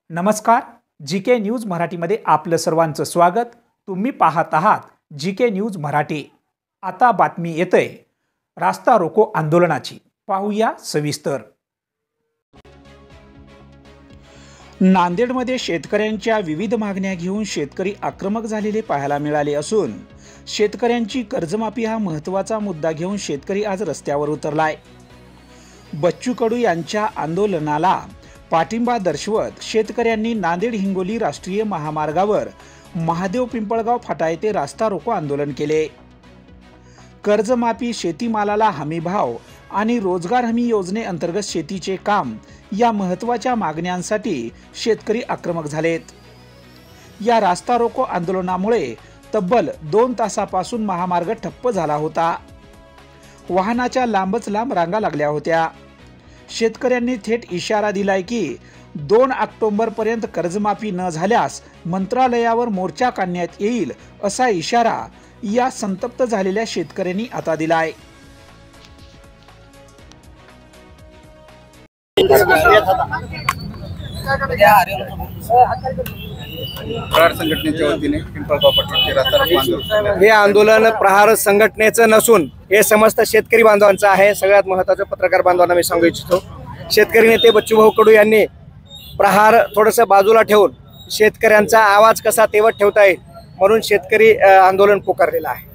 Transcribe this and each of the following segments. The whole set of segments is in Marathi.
नमस्कार, जीके न्यूज मराठीमध्ये आपलं सर्वांचं स्वागत। तुम्ही पाहत आहात जीके न्यूज मराठी। आता बातमी येते रास्ता रोको आंदोलनाची, पाहूया सविस्तर। नांदेडमध्ये शेतकऱ्यांच्या विविध मागण्या घेऊन शेतकरी आक्रमक झालेले पाहायला मिळाले असून शेतकऱ्यांची कर्जमाफी हा महत्त्वाचा मुद्दा घेऊन शेतकरी आज रस्त्यावर उतरलाय। बच्चू कडू यांच्या आंदोलनाला पाठिंबा दर्शवत शेतकऱ्यांनी नांदेड हिंगोली राष्ट्रीय महामार्गावर महादेव पिंपळगाव फाटा येथे रास्ता रोको आंदोलन केले। कर्जमाफी, शेतीमालाला हमी भाव आणि रोजगार हमी योजनेअंतर्गत शेतीचे काम या महत्त्वाच्या मागण्यांसाठी शेतकरी आक्रमक झालेत। या रास्ता रोको आंदोलनामुळे तब्बल 2 तासापासून महामार्ग ठप्प झाला होता। वाहनाच्या लांबच लांब रांगा लागल्या होत्या। शेतकऱ्यांनी थेट इशारा दिलाय की 2 ऑक्टोबर पर्यंत कर्जमाफी न झाल्यास मंत्रालयावर मोर्चा काढण्यात येईल असा इशारा या संतप्त झालेल्या शेतकऱ्यांनी आता दिलाय। प्रहार संघटनेच्या वतीने पिंपळगाव पट्टी रास्ता रोको आंदोलन। हे आंदोलन प्रहार संघटनेचं नसून हे समस्त शेतकरी बांधवांचं आहे। सगळ्यात महत्त्वाचं पत्रकार बांधवांना मी सांगू इच्छितो, शेतकरी नेते बच्चूभाऊ कडू यांनी प्रहार थोडंसं बाजूला ठेवून शेतकऱ्यांचा आवाज कसा तेवत ठेवता येईल म्हणून शेतकरी आंदोलन पुकारलेलं आहे।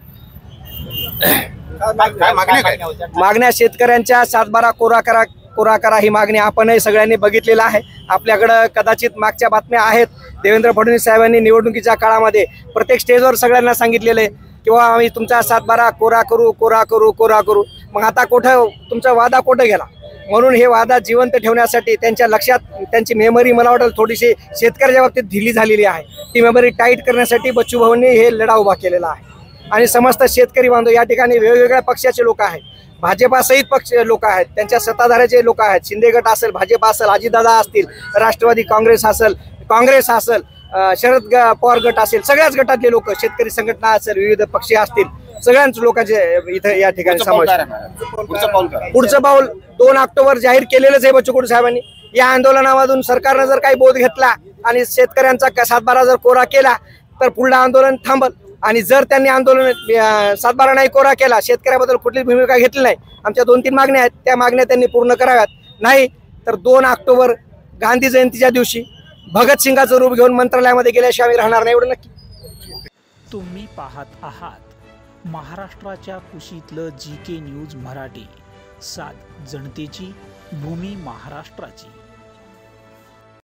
मागण्या शेतकऱ्यांच्या 7/12 कोरा करा ही मागणी आपणही सगळ्यांनी बघितलेला आहे। आपल्याकडे कदाचित मागच्या बातम्या आहेत। देवेंद्र फडणवीस साहेबांनी निवडणुकीच्या काळामध्ये प्रत्येक स्टेजवर सगळ्यांना सांगितलेले किंवा आम्ही तुमचा 7/12 कोरा करू। मग आता कुठं तुमचा वादा कुठं गेला? म्हणून हे वादा जिवंत ठेवण्यासाठी त्यांच्या लक्षात त्यांची मेमरी मला वाटतं थोडीशी शेतकऱ्याच्या बाबतीत ढिली झालेली आहे। ती मेमरी टाईट करण्यासाठी बच्चूभाऊंनी हे लढा उभा केलेला आहे। आणि समस्त शेतकरी बांधव या ठिकाणी वेगवेगळ्या पक्षाचे लोक आहेत, भाजपासहित पक्ष लोक आहेत, त्यांच्या सत्ताधाऱ्याचे लोक आहेत, शिंदे गट असेल, भाजप असेल, अजितदादा असतील, राष्ट्रवादी काँग्रेस असेल, शरद पवार गट असेल, सगळ्याच गटातले लोक, शेतकरी संघटना असेल, विविध पक्ष असतील, सगळ्याच लोकांचे इथे या ठिकाणी समावेश। पुढचं पाऊल 2 ऑक्टोबर जाहीर केलेलंच आहे बच्चू कडू साहेबांनी। या आंदोलनामधून सरकारनं जर काही बोध घेतला आणि शेतकऱ्यांचा 7/12 जर कोरा केला तर पुढलं आंदोलन थांबल। आणि जर त्यांनी आंदोलन 7/12 नाही कोरा केला, शेतकऱ्याबद्दल कुठलीच भूमिका घेतली नाही, आमच्या 2-3 मागण्या आहेत, त्या मागण्या त्यांनी पूर्ण कराव्यात। नाही तर 2 ऑक्टोबर गांधी जयंतीच्या दिवशी भगतसिंगाचं रूप घेऊन मंत्रालयामध्ये गेल्याशिवाय आम्ही राहणार नाही, एवढं नक्की। तुम्ही पाहत आहात महाराष्ट्राच्या कुशीतलं जीके न्यूज मराठी, सात जनतेची, भूमी महाराष्ट्राची।